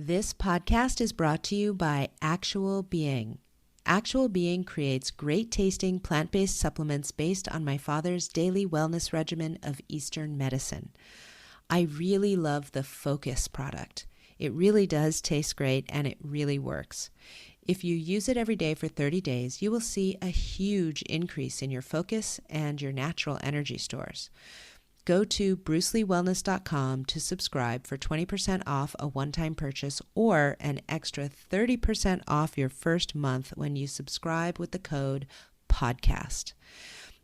This podcast is brought to you by Actual Being. Actual Being creates great tasting plant-based supplements based on my father's daily wellness regimen of Eastern medicine. I really love the Focus product. It really does taste great and it really works. If you use it every day for 30 days, you will see a huge increase in your focus and your natural energy stores. Go to bruceleewellness.com to subscribe for 20% off a one-time purchase or an extra 30% off your first month when you subscribe with the code PODCAST.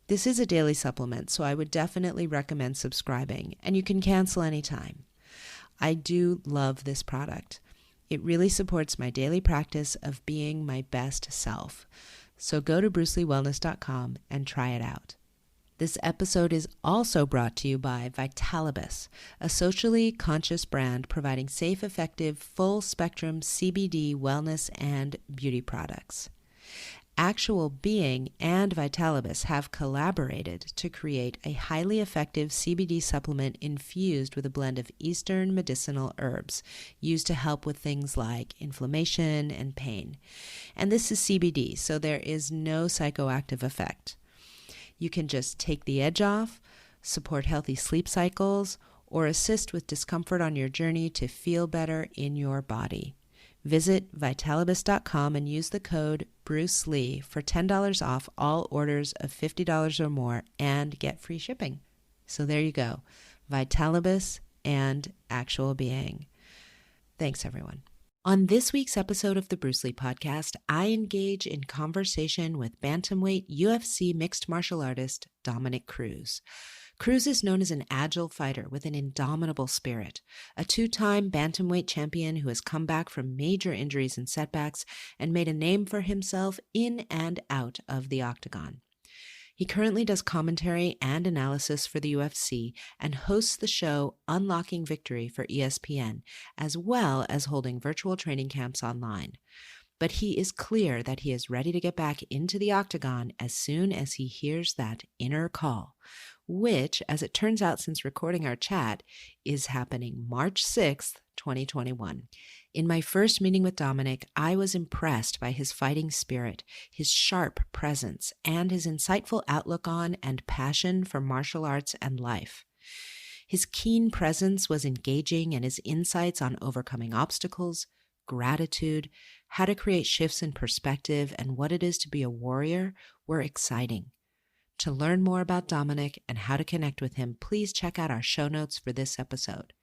This is a daily supplement, so I would definitely recommend subscribing, and you can cancel anytime. I do love this product. It really supports my daily practice of being my best self. So go to bruceleewellness.com and try it out. This episode is also brought to you by Vitalibus, a socially conscious brand providing safe, effective, full-spectrum CBD wellness and beauty products. Actual Being and Vitalibus have collaborated to create a highly effective CBD supplement infused with a blend of Eastern medicinal herbs used to help with things like inflammation and pain. And this is CBD, so there is no psychoactive effect. You can just take the edge off, support healthy sleep cycles, or assist with discomfort on your journey to feel better in your body. Visit Vitalibus.com and use the code Bruce Lee for $10 off all orders of $50 or more and get free shipping. So there you go. Vitalibus and Actual Being. Thanks, everyone. On this week's episode of the Bruce Lee podcast, I engage in conversation with bantamweight UFC mixed martial artist Dominick Cruz. Cruz is known as an agile fighter with an indomitable spirit, a two-time bantamweight champion who has come back from major injuries and setbacks and made a name for himself in and out of the octagon. He currently does commentary and analysis for the UFC and hosts the show Unlocking Victory for ESPN, as well as holding virtual training camps online. But he is clear that he is ready to get back into the octagon as soon as he hears that inner call, which, as it turns out since recording our chat, is happening March 6th, 2021. In my first meeting with Dominick, I was impressed by his fighting spirit, his sharp presence, and his insightful outlook on and passion for martial arts and life. His keen presence was engaging, and his insights on overcoming obstacles, gratitude, how to create shifts in perspective, and what it is to be a warrior were exciting. To learn more about Dominick and how to connect with him, please check out our show notes for this episode.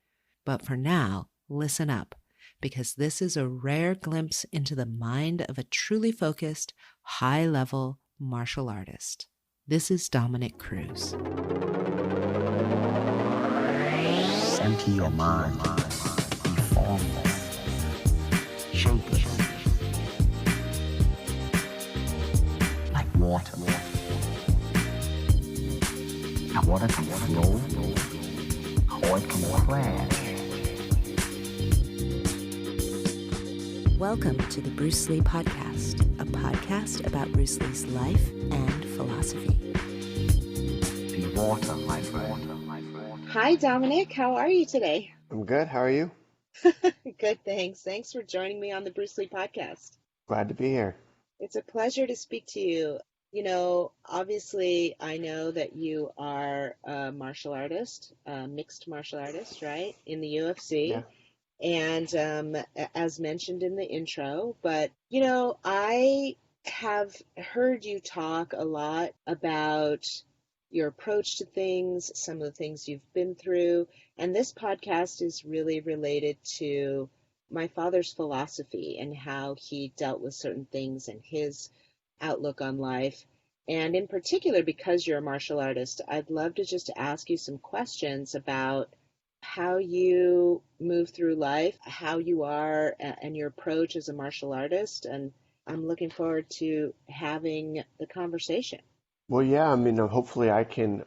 But for now, listen up, because this is a rare glimpse into the mind of a truly focused, high-level martial artist. This is Dominick Cruz. Empty your mind. Be formless. Shapeless. Like water. Now water can flow, or it can crash. Welcome to the Bruce Lee podcast, a podcast about Bruce Lee's life and philosophy. Be water, my friend. Hi, Dominick. How are you today? I'm good. How are you? Good, thanks. Thanks for joining me on the Bruce Lee podcast. Glad to be here. It's a pleasure to speak to you. You know, obviously, I know that you are a martial artist, a mixed martial artist, right, in the UFC. Yeah. And as mentioned in the intro, but, you know, I have heard you talk a lot about your approach to things, some of the things you've been through, and this podcast is really related to my father's philosophy and how he dealt with certain things and his outlook on life. And in particular, because you're a martial artist, I'd love to just ask you some questions about how you move through life, how you are, and your approach as a martial artist. And I'm looking forward to having the conversation. Well, yeah, I mean, hopefully I can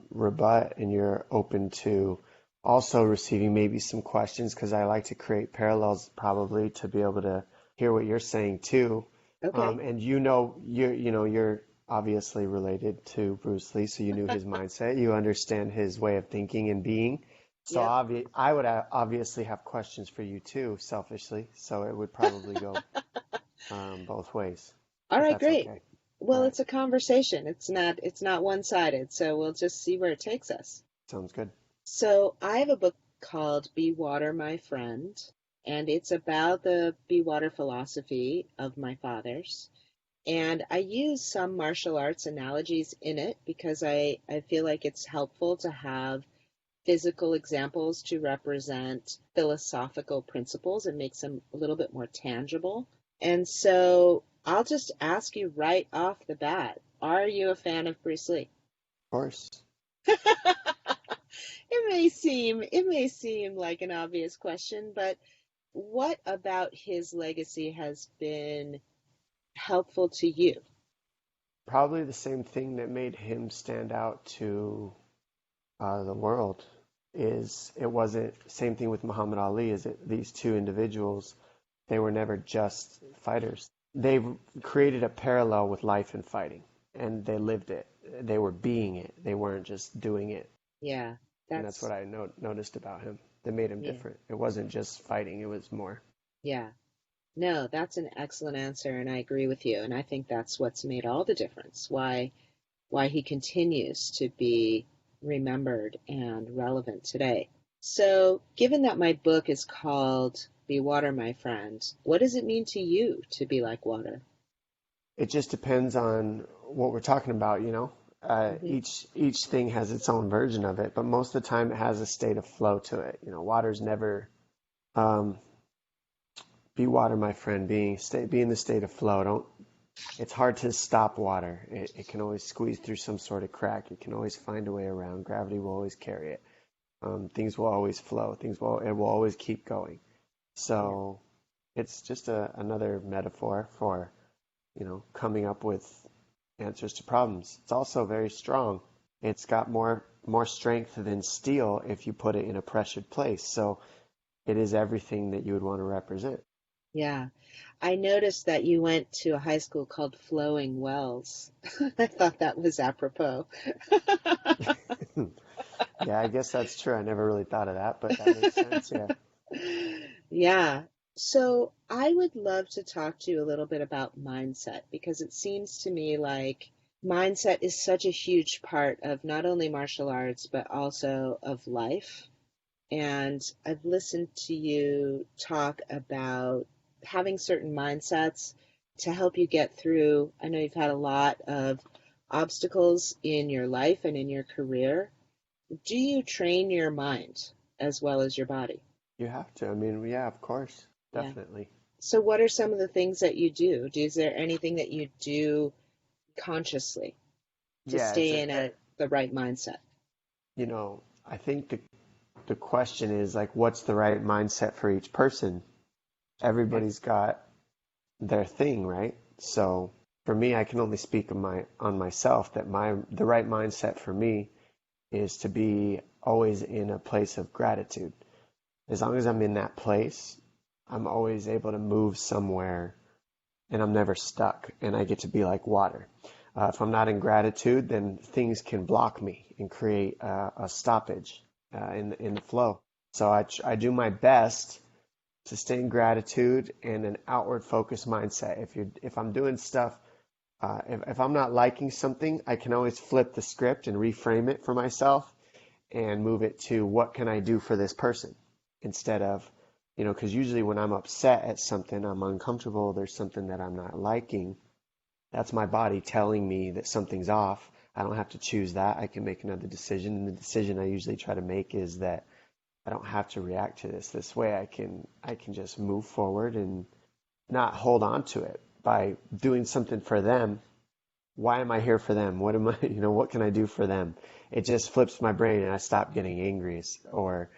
rebut, and you're open to also receiving maybe some questions, because I like to create parallels probably to be able to hear what you're saying too. Okay. And you're obviously related to Bruce Lee, so you knew his mindset. You understand his way of thinking and being. So Yep. I would obviously have questions for you too, selfishly. So it would probably go both ways, All if right, that's great. okay. All Well, right. it's a conversation. It's not one-sided, so we'll just see where it takes us. Sounds good. So I have a book called Be Water, My Friend, and it's about the Be Water philosophy of my father's. And I use some martial arts analogies in it because I feel like it's helpful to have physical examples to represent philosophical principles and makes them a little bit more tangible. And so I'll just ask you right off the bat, are you a fan of Bruce Lee? Of course. It may seem like an obvious question, but what about his legacy has been helpful to you? Probably the same thing that made him stand out to the world is it wasn't same thing with Muhammad Ali, is it these two individuals, they were never just fighters. They created a parallel with life and fighting, and they lived it. They were being it. They weren't just doing it. Yeah, And that's what that's, I noticed about him that made him yeah, different. It wasn't just fighting, it was more. yeah. No, that's an excellent answer, and I agree with you. And I think that's what's made all the difference. Why he continues to be remembered and relevant today. So, given that my book is called Be Water, My Friend, what does it mean to you to be like water? It just depends on what we're talking about, you know. Hmm. Each thing has its own version of it, but most of the time it has a state of flow to it. You know, water's never um, be water, my friend. Be in the state of flow. Don't. It's hard to stop water. It can always squeeze through some sort of crack. It can always find a way around. Gravity will always carry it. Things will always flow. It will always keep going. Yeah, So it's just another metaphor for, coming up with answers to problems. It's also very strong. It's got more strength than steel if you put it in a pressured place. So it is everything that you would want to represent. yeah. I noticed that you went to a high school called Flowing Wells. I thought that was apropos. Yeah, I guess that's true. I never really thought of that, but that makes sense. Yeah. Yeah. So I would love to talk to you a little bit about mindset because it seems to me like mindset is such a huge part of not only martial arts, but also of life. And I've listened to you talk about having certain mindsets to help you get through. I know you've had a lot of obstacles in your life and in your career. Do you train your mind as well as your body? You have to. I mean, yeah, of course. Yeah. Definitely. So, what are some of the things that you do? Is there anything that you do consciously to Yeah, stay in the right mindset? I think the question is like, what's the right mindset for each person? Yeah. Everybody's got their thing, right? So for me, I can only speak on myself that the right mindset for me is to be always in a place of gratitude. As long as I'm in that place, I'm always able to move somewhere and I'm never stuck and I get to be like water. If I'm not in gratitude, then things can block me and create a stoppage in the flow. So I do my best to stay in gratitude and an outward focused mindset. If I'm doing stuff, if I'm not liking something, I can always flip the script and reframe it for myself and move it to what can I do for this person instead of, because usually when I'm upset at something, I'm uncomfortable, there's something that I'm not liking. That's my body telling me that something's off. I don't have to choose that. I can make another decision. And the decision I usually try to make is that I don't have to react to this. This way I can just move forward and not hold on to it by doing something for them. Why am I here for them? What am I, what can I do for them? It just flips my brain and I stop getting angry or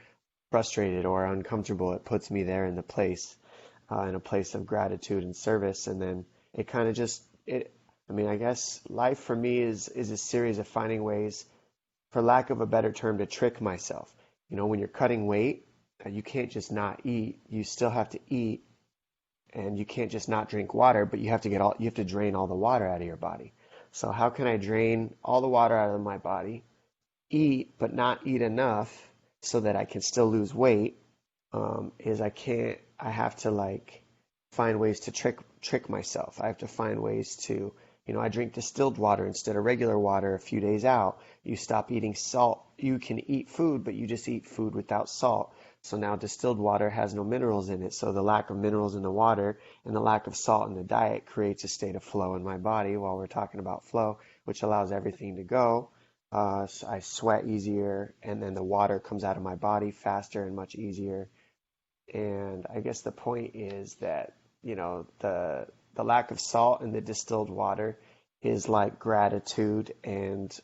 frustrated or uncomfortable. It puts me there in a place of gratitude and service. And then it kind of I guess life for me is a series of finding ways, for lack of a better term, to trick myself. When you're cutting weight, you can't just not eat. You still have to eat, and you can't just not drink water, but you have to drain all the water out of your body. So how can I drain all the water out of my body, eat, but not eat enough, so that I can still lose weight, is I have to like find ways to trick myself. I have to find ways to, I drink distilled water instead of regular water a few days out. You stop eating salt. You can eat food, but you just eat food without salt. So now distilled water has no minerals in it. So the lack of minerals in the water and the lack of salt in the diet creates a state of flow in my body while we're talking about flow, which allows everything to go. So I sweat easier, and then the water comes out of my body faster and much easier. And I guess the point is that, the lack of salt in the distilled water is like gratitude and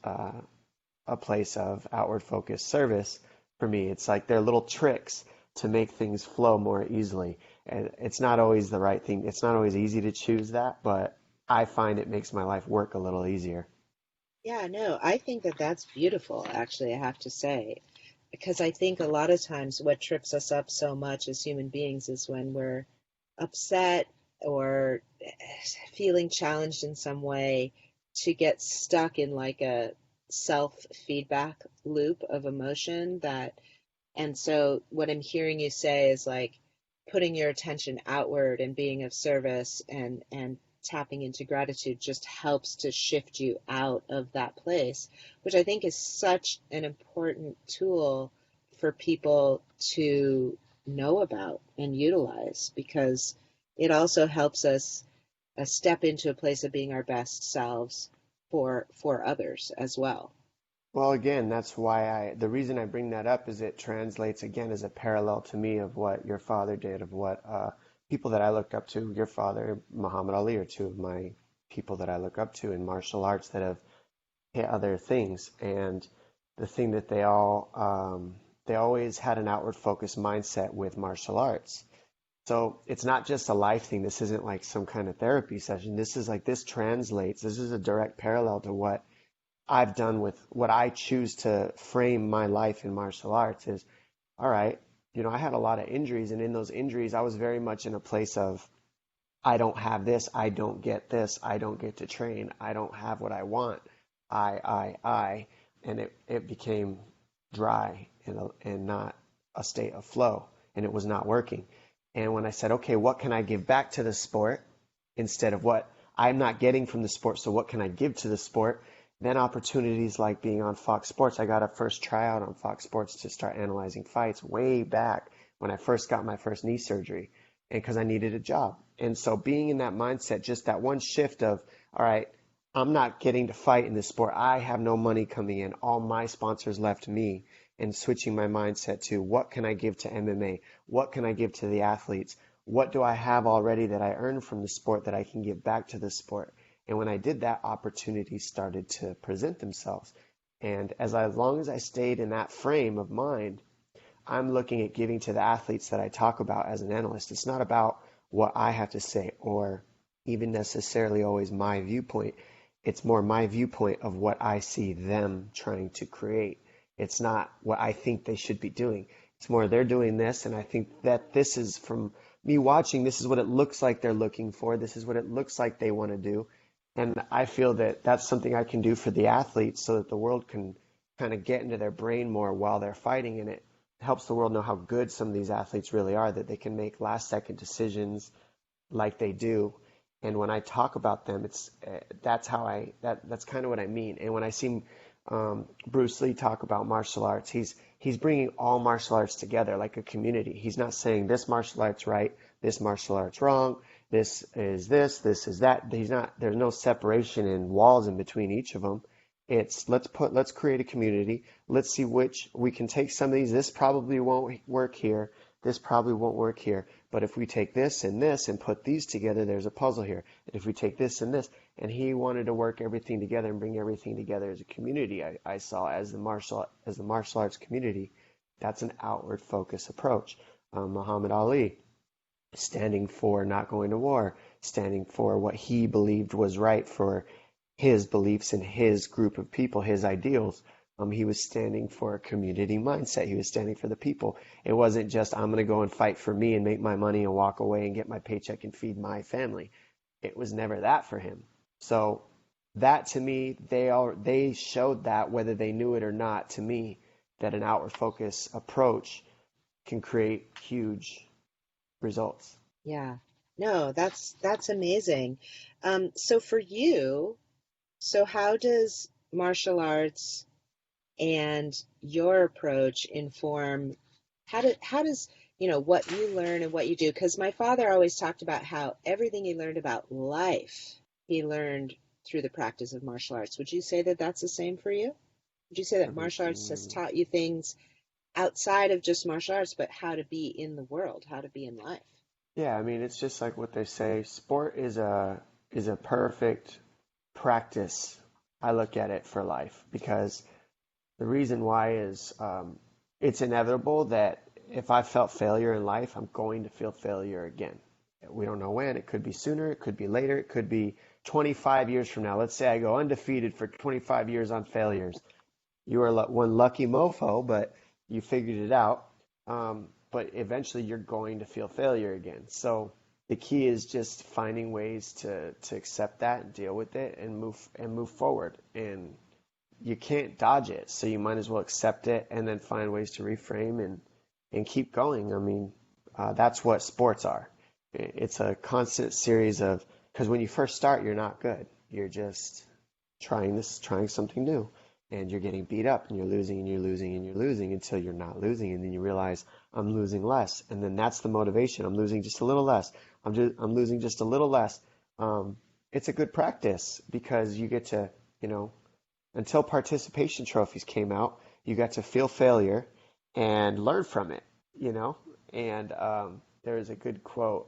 a place of outward focused service for me. It's like they're little tricks to make things flow more easily. And it's not always the right thing. It's not always easy to choose that, but I find it makes my life work a little easier. Yeah, no, I think that that's beautiful, actually, I have to say, because I think a lot of times what trips us up so much as human beings is when we're upset or feeling challenged in some way to get stuck in like a self-feedback loop of emotion that, and so what I'm hearing you say is like putting your attention outward and being of service and tapping into gratitude just helps to shift you out of that place, which I think is such an important tool for people to know about and utilize because it also helps us step into a place of being our best selves for others as well. Well, again, that's why the reason I bring that up is it translates again as a parallel to me of what your father did, of what people that I looked up to, your father, Muhammad Ali, are two of my people that I look up to in martial arts that have hit other things. And the thing that they always had an outward focused mindset with martial arts. So it's not just a life thing. This isn't like some kind of therapy session. This is like, this translates. This is a direct parallel to what I've done with what I choose to frame my life in martial arts is, all right, I had a lot of injuries, and in those injuries, I was very much in a place of, I don't have this, I don't get this, I don't get to train, I don't have what I want, I, and it became dry and not a state of flow, and it was not working. And when I said, okay, what can I give back to the sport instead of what I'm not getting from the sport, so what can I give to the sport? Then opportunities like being on Fox Sports. I got a first tryout on Fox Sports to start analyzing fights way back when I first got my first knee surgery, and because I needed a job. And so being in that mindset, just that one shift of, all right, I'm not getting to fight in this sport. I have no money coming in. All my sponsors left me, and switching my mindset to what can I give to MMA? What can I give to the athletes? What do I have already that I earned from the sport that I can give back to the sport? And when I did that, opportunities started to present themselves. And as long as I stayed in that frame of mind, I'm looking at giving to the athletes that I talk about as an analyst. It's not about what I have to say or even necessarily always my viewpoint. It's more my viewpoint of what I see them trying to create. It's not what I think they should be doing. It's more they're doing this, and I think that this is from me watching, this is what it looks like they're looking for. This is what it looks like they want to do. And I feel that that's something I can do for the athletes so that the world can kind of get into their brain more while they're fighting. And it helps the world know how good some of these athletes really are, that they can make last second decisions like they do. And when I talk about them, that's that's kind of what I mean. And when I see Bruce Lee talk about martial arts, he's bringing all martial arts together like a community. He's not saying this martial art's right, this martial art's wrong, this is that. There's no separation and walls in between each of them. It's let's create a community. Let's see which we can take some of these. This probably won't work here. This probably won't work here. But if we take this and put these together, there's a puzzle here. And if we take this, and he wanted to work everything together and bring everything together as a community. I saw as the martial arts community. That's an outward focus approach. Muhammad Ali, standing for not going to war, standing for what he believed was right for his beliefs and his group of people, his ideals. He was standing for a community mindset. He was standing for the people. It wasn't just, I'm going to go and fight for me and make my money and walk away and get my paycheck and feed my family. It was never that for him. So that to me, they showed that whether they knew it or not, to me, that an outward focus approach can create huge results. Yeah. No, that's amazing. So for you, so how does martial arts and your approach inform how does what you learn and what you do? Because my father always talked about how everything he learned about life he learned through the practice of martial arts. Would you say that that's the same for you? Would you say that martial arts has Mm, taught you things outside of just martial arts, but how to be in the world, how to be in life? yeah, I mean, it's just like what they say. Sport is a perfect practice. I look at it for life because the reason why is it's inevitable that if I felt failure in life, I'm going to feel failure again. We don't know when. It could be sooner. It could be later. It could be 25 years from now. Let's say I go undefeated for 25 years on failures. You are one lucky mofo, but you figured it out. But eventually you're going to feel failure again. So the key is just finding ways to accept that and deal with it and move forward. And you can't dodge it, so you might as well accept it and then find ways to reframe and keep going. I mean, that's what sports are. It's a constant series of, because when you first start, you're not good. You're just trying something new, and you're getting beat up, and you're losing, and you're losing, and you're losing until you're not losing, and then you realize I'm losing less, and then that's the motivation. I'm losing just a little less. I'm losing just a little less. It's a good practice because you get to, you know, until participation trophies came out, you got to feel failure and learn from it, you know? And there's a good quote,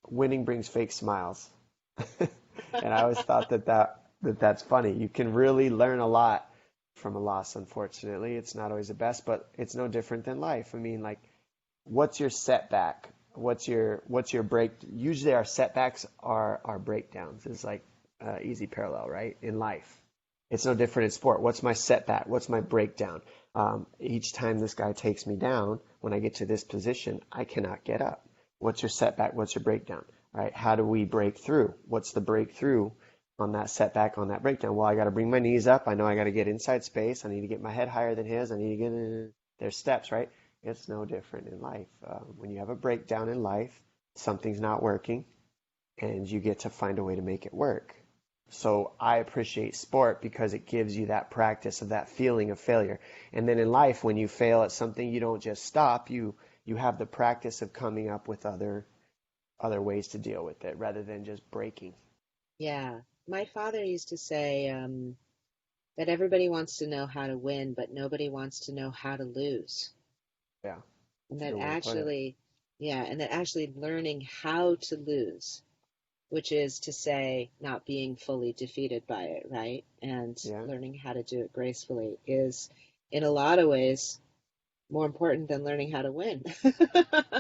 winning brings fake smiles. And I always thought that's funny. You can really learn a lot from a loss, unfortunately. It's not always the best, but it's no different than life. I mean, like, what's your setback? What's your break? Usually our setbacks are our breakdowns. It's like easy parallel, right? In life. It's no different in sport. What's my setback? What's my breakdown? Each time this guy takes me down, when I get to this position, I cannot get up. What's your setback? What's your breakdown? Right? How do we break through? What's the breakthrough on that setback, on that breakdown? Well, I got to bring my knees up. I know I got to get inside space. I need to get my head higher than his. I need to get in. There's steps, right? It's no different in life. When you have a breakdown in life, something's not working, and you get to find a way to make it work. So I appreciate sport because it gives you that practice of that feeling of failure. And then in life, when you fail at something, you don't just stop. You have the practice of coming up with other ways to deal with it rather than just breaking. Yeah. My father used to say that everybody wants to know how to win, but nobody wants to know how to lose. Yeah, And it's a that good way to put it. actually, yeah, and that actually learning how to lose, which is to say, not being fully defeated by it, right? And Yeah. learning how to do it gracefully is, in a lot of ways, more important than learning how to win.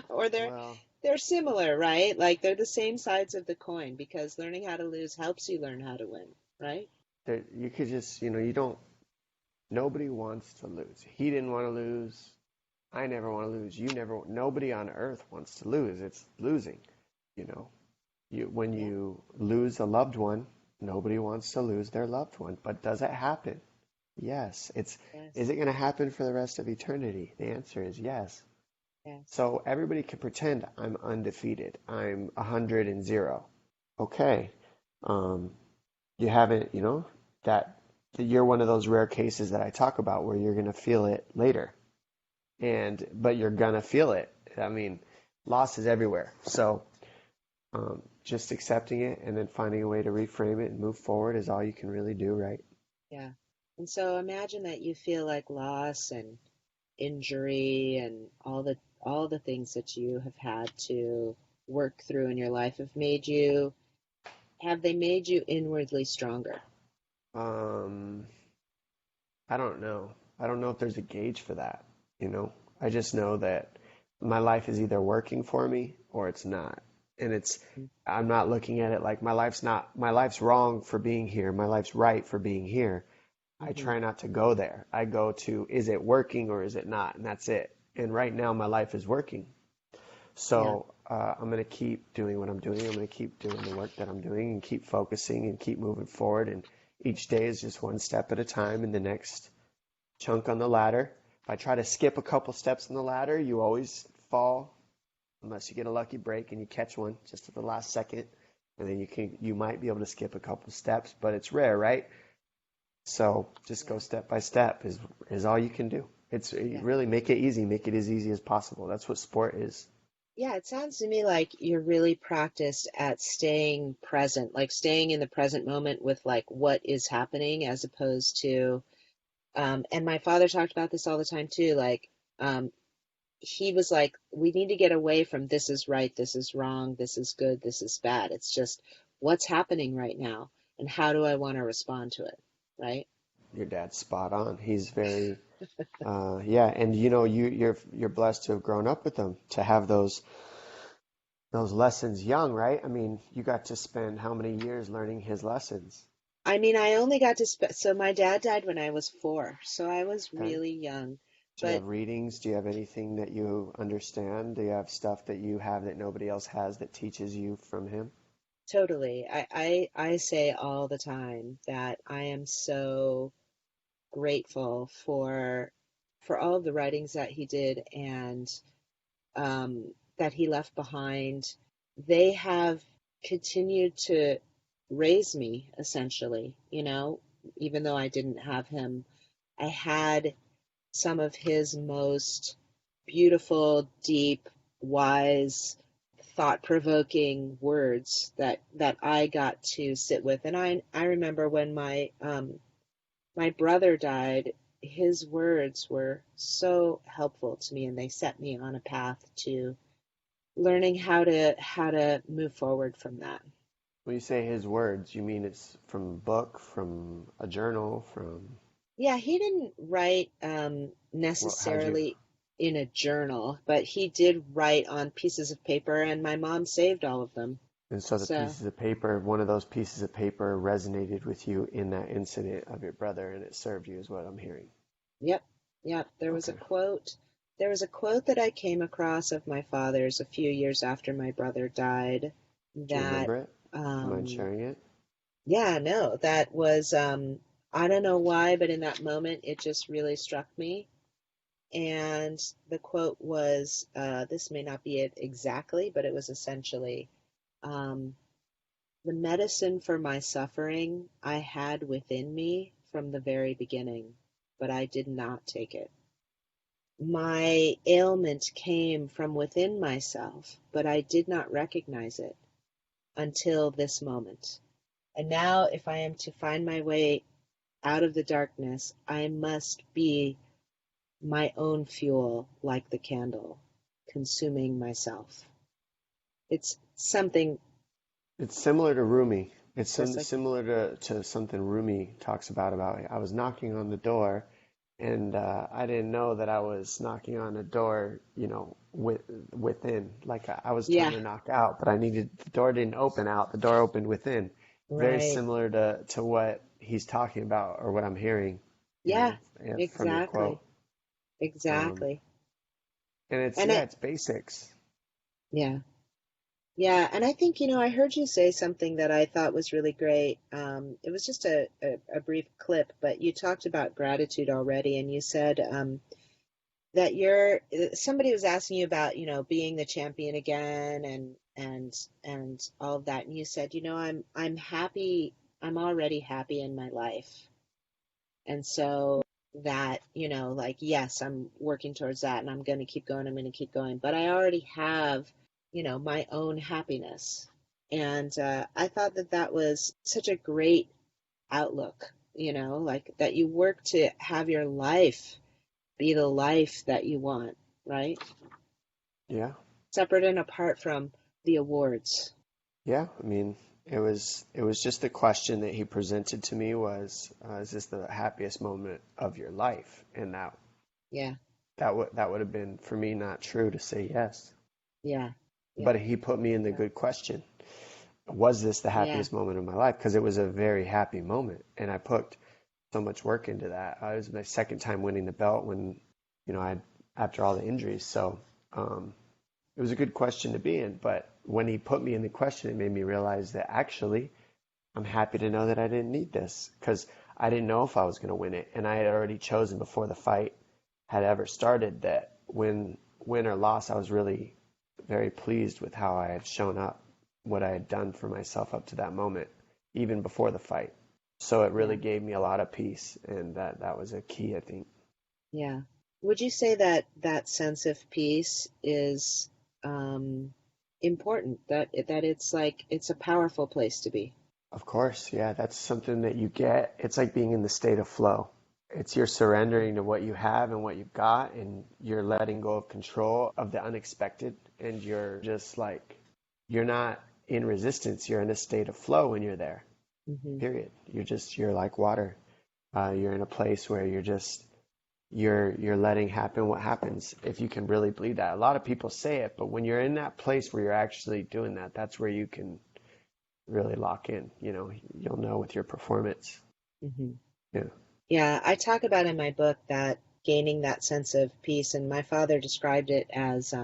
Or Well, they're similar, right? Like they're the same sides of the coin because learning how to lose helps you learn how to win, right? you could just, you don't, nobody wants to lose. He didn't want to lose. I never want to lose. Nobody on earth wants to lose. It's losing, you know. When Yeah. you lose a loved one, nobody wants to lose their loved one. But does it happen? Yes. Is Yes. it going to happen for the rest of eternity? The answer is yes. Yes. So everybody can pretend I'm undefeated. I'm 100-0. Okay. Um, you haven't, that you're one of those rare cases that I talk about where you're going to feel it later. But you're going to feel it. I mean, loss is everywhere. So just accepting it and then finding a way to reframe it and move forward is all you can really do, right? Yeah. And so imagine that you feel like loss and injury and all the things that you have had to work through in your life have they made you inwardly stronger? Um, I don't know. I don't know if there's a gauge for that, you know? I just know that my life is either working for me or it's not. And I'm not looking at it like my life's wrong for being here. My life's right for being here. I Mm-hmm. try not to go there. I go to, is it working or is it not? And that's it. And right now, my life is working. Yeah. So I'm going to keep doing what I'm doing. I'm going to keep doing the work that I'm doing and keep focusing and keep moving forward. And each day is just one step at a time. And the next chunk on the ladder, If I try to skip a couple steps in the ladder, you always fall unless you get a lucky break and you catch one just at the last second. And then you might be able to skip a couple steps, but it's rare, right? So just go Yeah. step by step is all you can do. It's Yeah. really make it easy, make it as easy as possible. That's what sport is. Yeah, it sounds to me like you're really practiced at staying present, like staying in the present moment with like what is happening as opposed to, and my father talked about this all the time too, like, he was like, we need to get away from this is right, this is wrong, this is good, this is bad. It's just what's happening right now and how do I want to respond to it, right? Your dad's spot on. He's very yeah, and you know you're blessed to have grown up with him, to have those lessons young, right? I mean, you got to spend how many years learning his lessons? I mean, I only got to so my dad died when I was 4, so I was Okay. really young. Do you But have readings? Do you have anything that you understand? Do you have stuff that you have that nobody else has that teaches you from him? totally, I say all the time that I am so grateful for all of the writings that he did and that he left behind. They have continued to raise me, essentially, even though I didn't have him. I had some of his most beautiful, deep, wise, thought-provoking words that I got to sit with. And I remember when my brother died, his words were so helpful to me and they set me on a path to learning how to move forward from that. When you say his words, you mean it's from a book, from a journal, from Yeah, he didn't write well, how'd you? necessarily in a journal, but he did write on pieces of paper, and my mom saved all of them. And so the So, pieces of paper, one of those pieces of paper resonated with you in that incident of your brother, and it served you, is what I'm hearing. yep, yep. There was a Okay. quote. There was a quote that I came across of my father's a few years after my brother died Do you that remember it? Do you mind um, sharing it? yeah, no, that was I don't know why, but in that moment it just really struck me. And the quote was, this may not be it exactly, but it was essentially, um, the medicine for my suffering I had within me from the very beginning, but I did not take it. My ailment came from within myself, but I did not recognize it until this moment. And now, if I am to find my way out of the darkness, I must be my own fuel like the candle, consuming myself. It's something It's similar to Rumi. It's just like that. similar to something Rumi talks about I was knocking on the door and I didn't know that I was knocking on a door, within. Like I was trying Yeah, to knock out, but the door didn't open out, the door opened within. Very right. similar to what he's talking about or what I'm hearing, Yeah, from your exactly. quote. Um, Exactly. and it's, And yeah, I, it's basics. yeah, yeah. And I think, I heard you say something that I thought was really great. It was just a brief clip, but you talked about gratitude already, and you said that somebody was asking you about, being the champion again and all of that, and you said, I'm happy, I'm already happy in my life. And so that, like, yes, I'm working towards that and I'm going to keep going, I'm going to keep going, but I already have, my own happiness. And I thought that that was such a great outlook, like that you work to have your life be the life that you want, right? Yeah. Separate and apart from the awards. Yeah, I mean, it was just the question that he presented to me was, is this the happiest moment of your life? And Yeah, that would have been for me not true to say yes. yeah, yeah, But he put me in the yeah, good question. Was this the yeah, happiest moment of my life? Because it was a very happy moment, and I put so much work into that. It was my second time winning the belt when, I after all the injuries. So, it was a good question to be in, but when he put me in the question, it made me realize that actually I'm happy to know that I didn't need this because I didn't know if I was going to win it. And I had already chosen before the fight had ever started, that win or loss, I was really very pleased with how I had shown up, what I had done for myself up to that moment, even before the fight. So it really Yeah. gave me a lot of peace, and that was a key, I think. Yeah. Would you say that that sense of peace is um, important? That it's like it's a powerful place to be. Of course, yeah, that's something that you get. It's like being in the state of flow. It's you're surrendering to what you have and what you've got, and you're letting go of control of the unexpected, and you're just like, you're not in resistance. You're in a state of flow when you're there, Hmm. period. You're like water. You're in a place where you're letting happen what happens, if you can really believe that. A lot of people say it, but when you're in that place where you're actually doing that, that's where you can really lock in. You'll know with your performance. Hmm. Yeah. Yeah, I talk about in my book that gaining that sense of peace, and my father described it as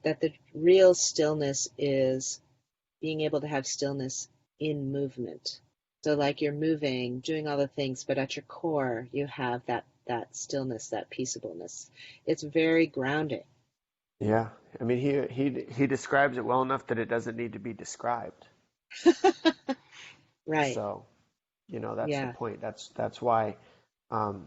that the real stillness is being able to have stillness in movement. So like you're moving, doing all the things, but at your core you have that stillness, that peaceableness. It's very grounding. Yeah. I mean, he describes it well enough that it doesn't need to be described. Right. So, that's the Yeah. point. That's why,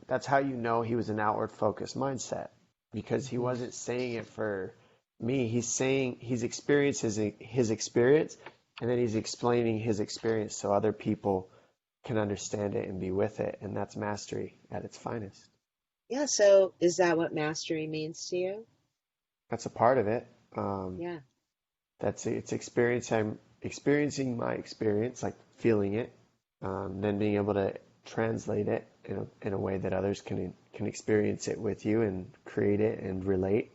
that's how you know he was an outward focused mindset, because he Hmm. wasn't saying it for me. He's experienced his experience, and then he's explaining his experience so other people can understand it and be with it, and that's mastery at its finest. Yeah, so is that what mastery means to you? That's a part of it. Um, Yeah. it's experience. I'm experiencing my experience, like feeling it, then being able to translate it in a way that others can experience it with you and create it and relate,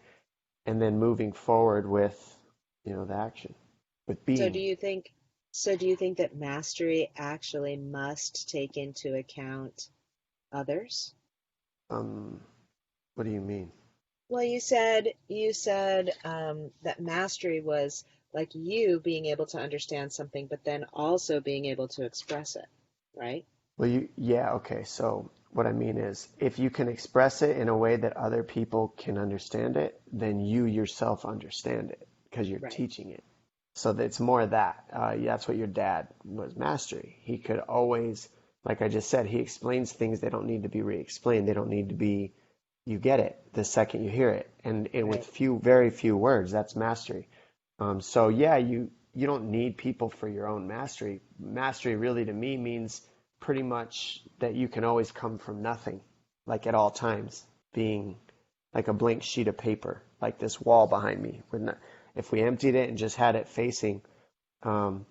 and then moving forward with, the action, with So being. do you think so do you think that mastery actually must take into account others? Um, what do you mean? Well, you said that mastery was like you being able to understand something, but then also being able to express it, right? Well, yeah, okay. So what I mean is, if you can express it in a way that other people can understand it, then you yourself understand it because you're Right. teaching it. So it's more of that. That's what your dad was, mastery. He could always, like I just said, he explains things. They don't need to be re-explained. They don't need to be, you get it the second you hear it. And with Right. very few words, that's mastery. So yeah, you don't need people for your own mastery. Mastery really to me means pretty much that you can always come from nothing, like at all times, being like a blank sheet of paper, like this wall behind me. If we emptied it and just had it facing, um,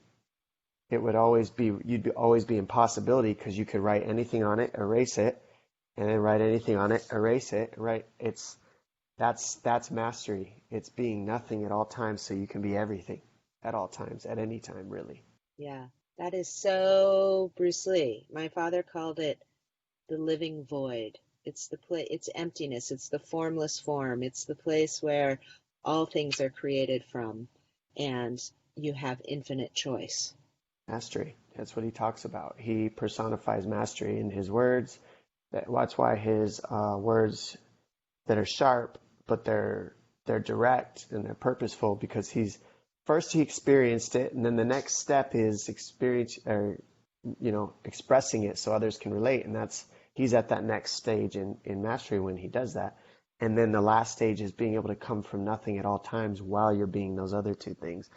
it would always be impossibility, because you could write anything on it, erase it, and then write anything on it, erase it, right? That's mastery. It's being nothing at all times, so you can be everything at all times, at any time, really. Yeah. That is so Bruce Lee. My father called it the living void. It's emptiness, it's the formless form. It's the place where all things are created from and you have infinite choice. Mastery. That's what he talks about. He personifies mastery in his words. That's why his words that are sharp, but they're direct and they're purposeful, because he experienced it, and then the next step is experience, or expressing it so others can relate, and he's at that next stage in mastery when he does that. And then the last stage is being able to come from nothing at all times while you're being those other two things,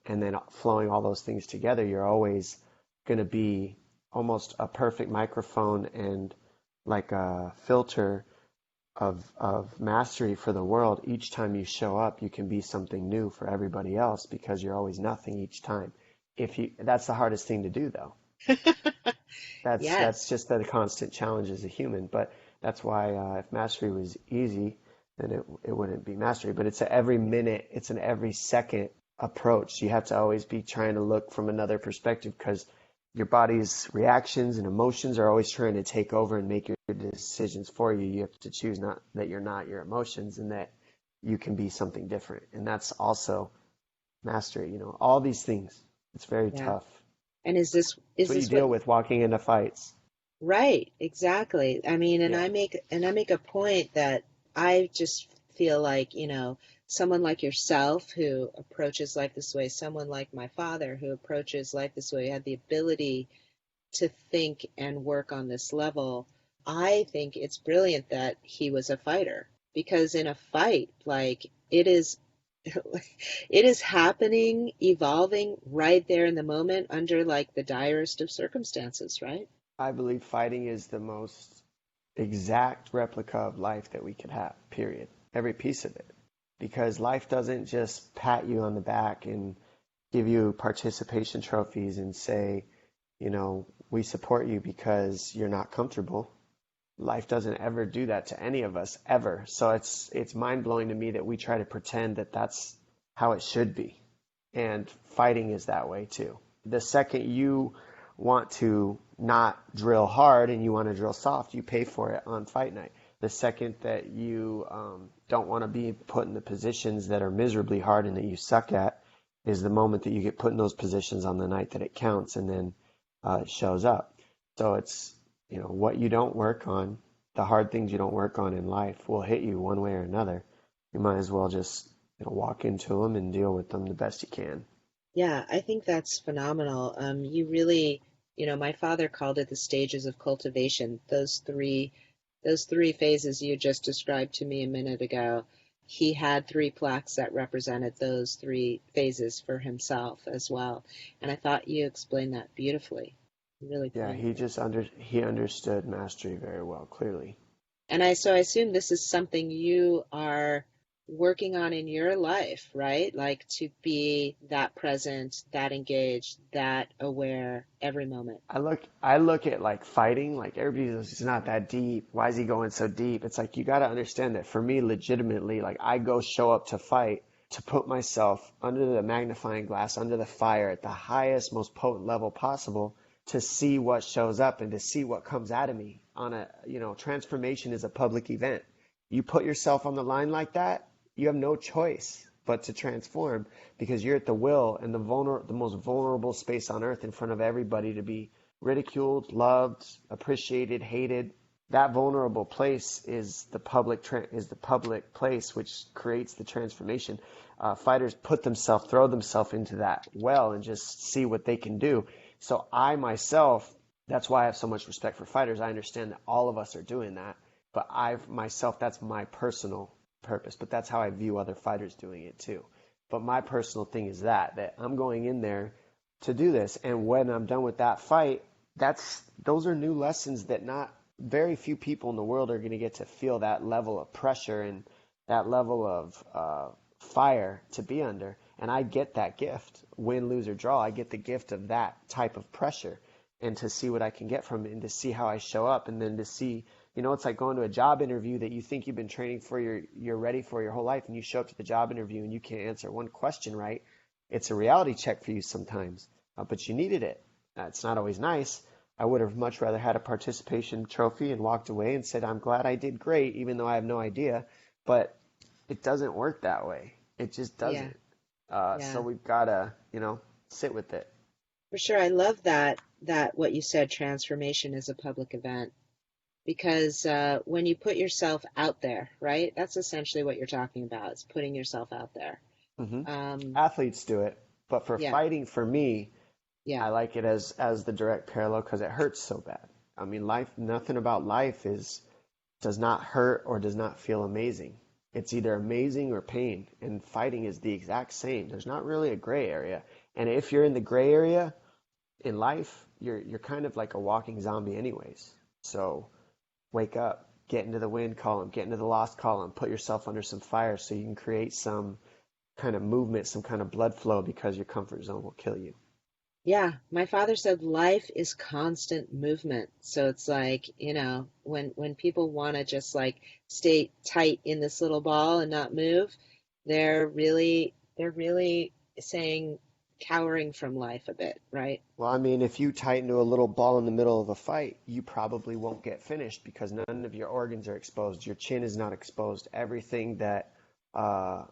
and then flowing all those things together. You're always going to be almost a perfect microphone and like a filter of mastery for the world. Each time you show up, you can be something new for everybody else, because you're always nothing each time. That's the hardest thing to do, though. That's Yes. just the constant challenge as a human. But that's why, if mastery was easy, then it wouldn't be mastery. But it's a every minute, it's an every second approach. You have to always be trying to look from another perspective, because your body's reactions and emotions are always trying to take over and make your decisions for you. You have to choose not that you're not your emotions, and that you can be something different. And that's also mastery. All these things. It's very Yeah. tough. And is this It's is what you this what deal with walking into fights. right, exactly. I mean, and Yeah. I make a point that I just feel like, someone like yourself who approaches life this way, someone like my father who approaches life this way, had the ability to think and work on this level. I think it's brilliant that he was a fighter because in a fight, like it is it is happening, evolving right there in the moment under like the direst of circumstances, right? I believe fighting is the most exact replica of life that we could have, period. Every piece of it. Because life doesn't just pat you on the back and give you participation trophies and say, we support you because you're not comfortable. Life doesn't ever do that to any of us, ever. So it's mind-blowing to me that we try to pretend that that's how it should be. And fighting is that way too. The second you want to not drill hard and you want to drill soft, you pay for it on fight night. The second that you don't want to be put in the positions that are miserably hard and that you suck at is the moment that you get put in those positions on the night that it counts, and then it shows up. So it's, what you don't work on, the hard things you don't work on in life will hit you one way or another. You might as well just walk into them and deal with them the best you can. Yeah, I think that's phenomenal. You really, my father called it the stages of cultivation. Those three phases you just described to me a minute ago. He had three plaques that represented those three phases for himself as well. And I thought you explained that beautifully, really Yeah, poignantly. he understood mastery very well, clearly. And so I assume this is something you are working on in your life, right? Like to be that present, that engaged, that aware every moment. I look at like fighting, like everybody says it's not that deep. Why is he going so deep? It's like you got to understand that for me, legitimately, like I go show up to fight to put myself under the magnifying glass, under the fire at the highest, most potent level possible to see what shows up and to see what comes out of me transformation is a public event. You put yourself on the line like that, you have no choice but to transform because you're at the will and the most vulnerable space on earth in front of everybody to be ridiculed, loved, appreciated, hated. That vulnerable place is the public place which creates the transformation. Fighters throw themselves into that well and just see what they can do. So I myself, that's why I have so much respect for fighters. I understand that all of us are doing that, but that's my personal purpose. But that's how I view other fighters doing it too. But my personal thing is that I'm going in there to do this, and when I'm done with that fight, those are new lessons that not very few people in the world are going to get to feel that level of pressure and that level of fire to be under. And I get that gift, win, lose, or draw. I get the gift of that type of pressure and to see what I can get from it and to see how I show up and then to see, it's like going to a job interview that you think you've been training for, you're ready for your whole life, and you show up to the job interview and you can't answer one question right. It's a reality check for you sometimes, but you needed it. It's not always nice. I would have much rather had a participation trophy and walked away and said, I'm glad I did great, even though I have no idea. But it doesn't work that way. It just Yeah, doesn't. So yeah, we've got to, sit with it. for sure. I love that what you said, transformation is a public event. Because when you put yourself out there, right? That's essentially what you're talking about. It's putting yourself out there. Hmm. Um, Athletes do it, but for yeah, fighting, for me, yeah, I like it as the direct parallel because it hurts so bad. I mean, nothing about life does not hurt or does not feel amazing. It's either amazing or pain, and fighting is the exact same. There's not really a gray area. And if you're in the gray area in life, you're kind of like a walking zombie anyways. So wake up, get into the win column, get into the lost column, put yourself under some fire so you can create some kind of movement, some kind of blood flow because your comfort zone will kill you. yeah. My father said life is constant movement. So it's like, when people want to just like stay tight in this little ball and not move, they're really saying cowering from life a bit, right? Well, I mean, if you tighten to a little ball in the middle of a fight, you probably won't get finished because none of your organs are exposed. Your chin is not exposed. Everything that uh,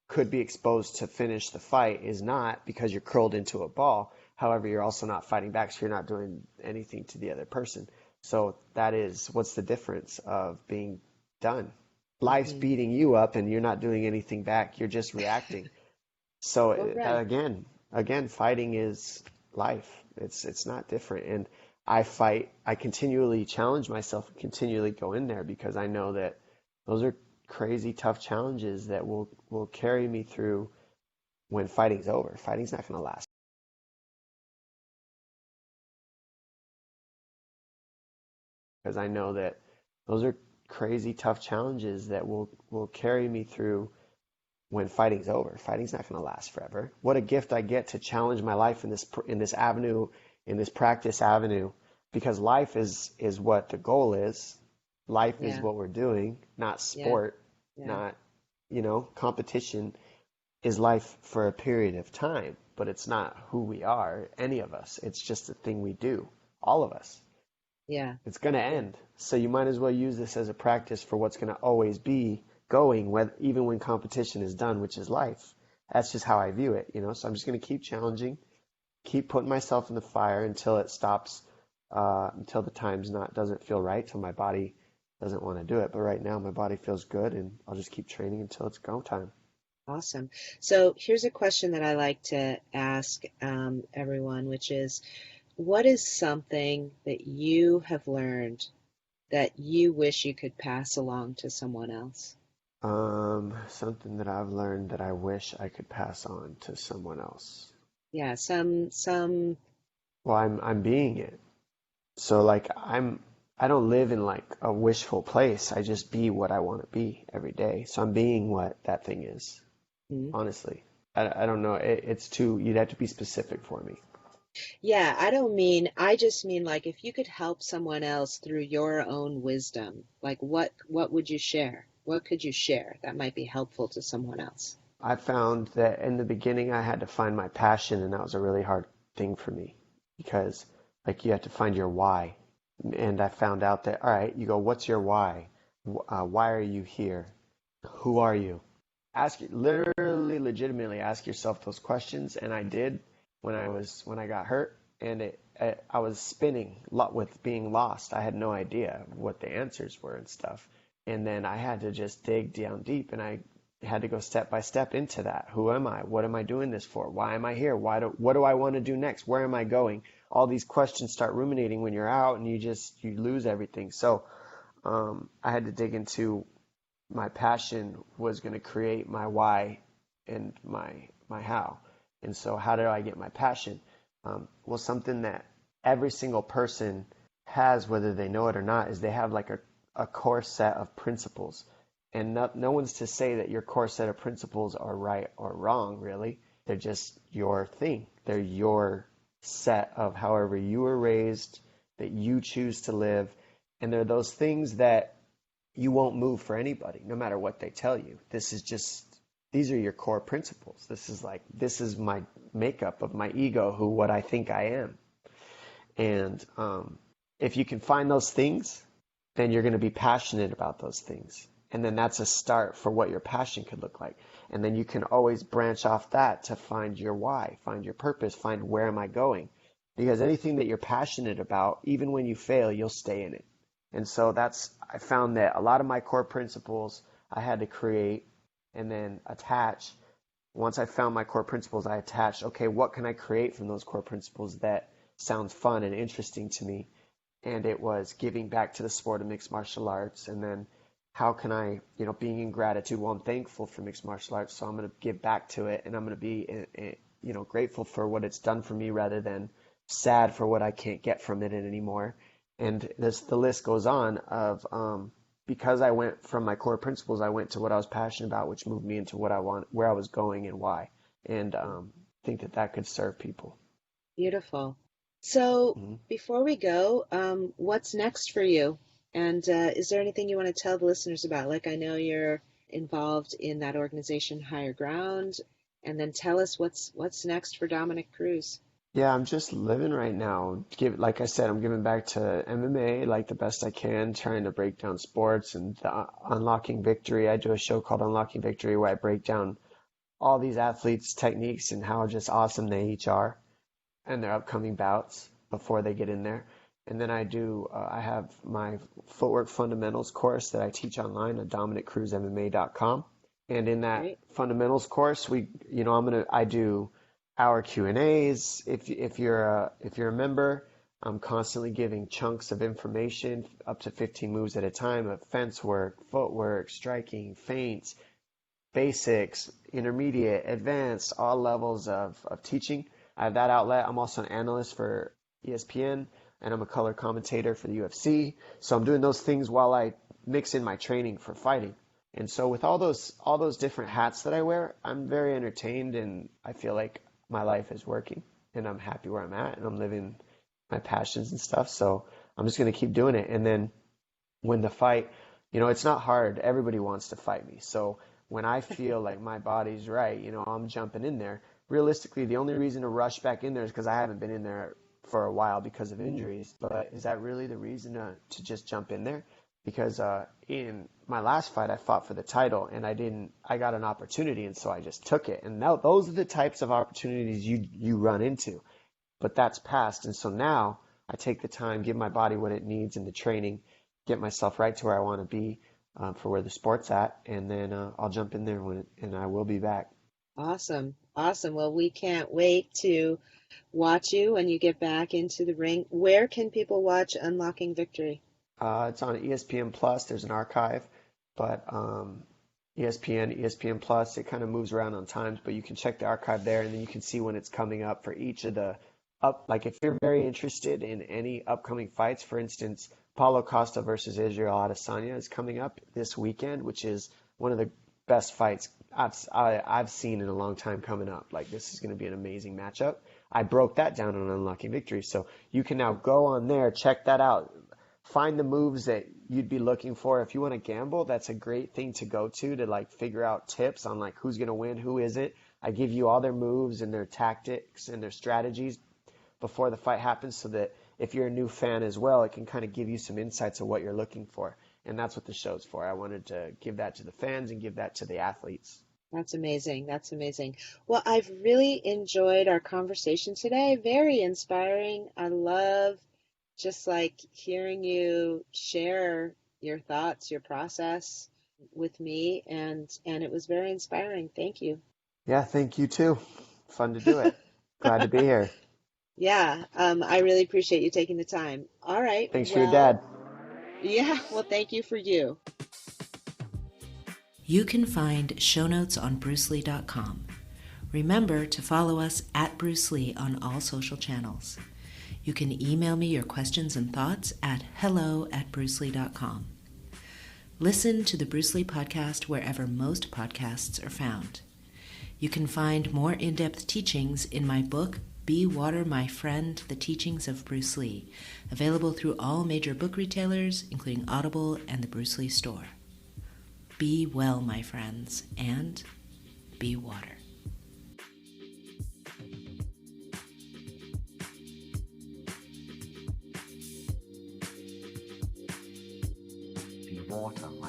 could be exposed to finish the fight is not because you're curled into a ball. However, you're also not fighting back, so you're not doing anything to the other person. So that is what's the difference of being done? life's Hmm. beating you up and you're not doing anything back. You're just reacting. So Well, right. again, fighting is life. It's not different. And I fight, I continually challenge myself and continually go in there because I know that those are crazy tough challenges that will carry me through when fighting's over. Fighting's not going to last because I know that those are crazy tough challenges that will carry me through when fighting's over. Fighting's not going to last forever. What a gift I get to challenge my life in this avenue, in this practice avenue, because life is what the goal is. Life is Yeah. what we're doing, not Yeah. sport, Yeah. not, competition is life for a period of time, but it's not who we are, any of us. It's just a thing we do, all of us. Yeah. It's going to Yeah. end. So you might as well use this as a practice for what's going to always be going, even when competition is done, which is life. That's just how I view it. So I'm just going to keep challenging, keep putting myself in the fire until it stops, until the time's not doesn't feel right, till my body doesn't want to do it. But right now my body feels good, and I'll just keep training until it's go time. Awesome. So here's a question that I like to ask everyone, which is, what is something that you have learned that you wish you could pass along to someone else? Something that I've learned that I wish I could pass on to someone else. Yeah, some, Well, I'm being it. So like I don't live in like a wishful place. I just be what I want to be every day. So I'm being what that thing is, mm, honestly. I don't know. It's too, you'd have to be specific for me. yeah, I just mean like if you could help someone else through your own wisdom, like what would you share? What could you share that might be helpful to someone else? I found that in the beginning I had to find my passion, and that was a really hard thing for me because like you have to find your why. And I found out that, all right, you go, what's your why? Why are you here? Who are you? Literally, legitimately ask yourself those questions. And I did when I got hurt, and I was spinning with being lost. I had no idea what the answers were and stuff. And then I had to just dig down deep, and I had to go step by step into that. Who am I? What am I doing this for? Why am I here? What do I want to do next? Where am I going? All these questions start ruminating when you're out, and you lose everything. So I had to dig into my passion was going to create my why and my how. And so how did I get my passion? Well, something that every single person has, whether they know it or not, is they have like a core set of principles. And no one's to say that your core set of principles are right or wrong, really. They're just your thing. They're your set of however you were raised, that you choose to live. And they're those things that you won't move for anybody, no matter what they tell you. These are your core principles. This is my makeup of my ego, what I think I am. And if you can find those things, then you're going to be passionate about those things. And then that's a start for what your passion could look like. And then you can always branch off that to find your why, find your purpose, find where am I going. Because anything that you're passionate about, even when you fail, you'll stay in it. And so I found that a lot of my core principles I had to create and then attach. Once I found my core principles, I attached, okay, what can I create from those core principles that sounds fun and interesting to me? And it was giving back to the sport of mixed martial arts. And then how can I, being in gratitude, well, I'm thankful for mixed martial arts, so I'm going to give back to it, and I'm going to be, grateful for what it's done for me rather than sad for what I can't get from it anymore. And the list goes on of, because I went from my core principles, I went to what I was passionate about, which moved me into what I want, where I was going and why. And think that could serve people. Beautiful. So Mm-hmm. before we go, what's next for you? And is there anything you want to tell the listeners about? Like, I know you're involved in that organization, Higher Ground, and then tell us what's next for Dominick Cruz. Yeah, I'm just living right now. Like I said, I'm giving back to MMA like the best I can, trying to break down sports and Unlocking Victory. I do a show called Unlocking Victory where I break down all these athletes' techniques and how just awesome they each are and their upcoming bouts before they get in there. And then I have my footwork fundamentals course that I teach online at DominickCruzMMA.com. And in that Great. fundamentals course, I do hour Q&As. If you're a member, I'm constantly giving chunks of information, up to 15 moves at a time of fence work, footwork, striking, feints, basics, intermediate, advanced, all levels of teaching. I have that outlet. I'm also an analyst for ESPN, and I'm a color commentator for the UFC. So I'm doing those things while I mix in my training for fighting. And so with all those different hats that I wear, I'm very entertained, and I feel like my life is working, and I'm happy where I'm at, and I'm living my passions and stuff. So I'm just going to keep doing it. And then when the fight, it's not hard. Everybody wants to fight me. So when I feel like my body's right, I'm jumping in there. Realistically, the only reason to rush back in there is because I haven't been in there for a while because of injuries. But is that really the reason to just jump in there? Because in my last fight, I fought for the title, and I got an opportunity, and so I just took it. And now those are the types of opportunities you run into. But that's past, and so now I take the time, give my body what it needs in the training, get myself right to where I want to be for where the sport's at, and then I'll jump in there and I will be back. Awesome. Awesome. Well, we can't wait to watch you when you get back into the ring. Where can people watch Unlocking Victory? It's on ESPN Plus. There's an archive, but ESPN Plus, it kind of moves around on times, but you can check the archive there, and then you can see when it's coming up for each of the like if you're very interested in any upcoming fights, for instance, Paulo Costa versus Israel Adesanya is coming up this weekend, which is one of the best fights I've seen in a long time coming up. Like, this is going to be an amazing matchup. I broke that down on Unlocking Victory, so you can now go on there, check that out, find the moves that you'd be looking for. If you want to gamble, that's a great thing to go to like figure out tips on like who's going to win, who isn't. I give you all their moves and their tactics and their strategies before the fight happens, so that if you're a new fan as well, it can kind of give you some insights of what you're looking for. And that's what the show's for. I wanted to give that to the fans and give that to the athletes. That's amazing. That's amazing. Well, I've really enjoyed our conversation today. Very inspiring. I love just like hearing you share your thoughts, your process with me, and it was very inspiring. Thank you. Yeah, thank you too. Fun to do it. Glad to be here. Yeah, I really appreciate you taking the time. All right. Thanks for your dad. Yeah, well, thank you for you. You can find show notes on brucelee.com. Remember to follow us at Bruce Lee on all social channels. You can email me your questions and thoughts at hello@brucelee.com. Listen to the Bruce Lee podcast wherever most podcasts are found. You can find more in-depth teachings in my book, Be Water, My Friend, The Teachings of Bruce Lee, available through all major book retailers, including Audible and the Bruce Lee Store. Be well, my friends, and be water. Be water, my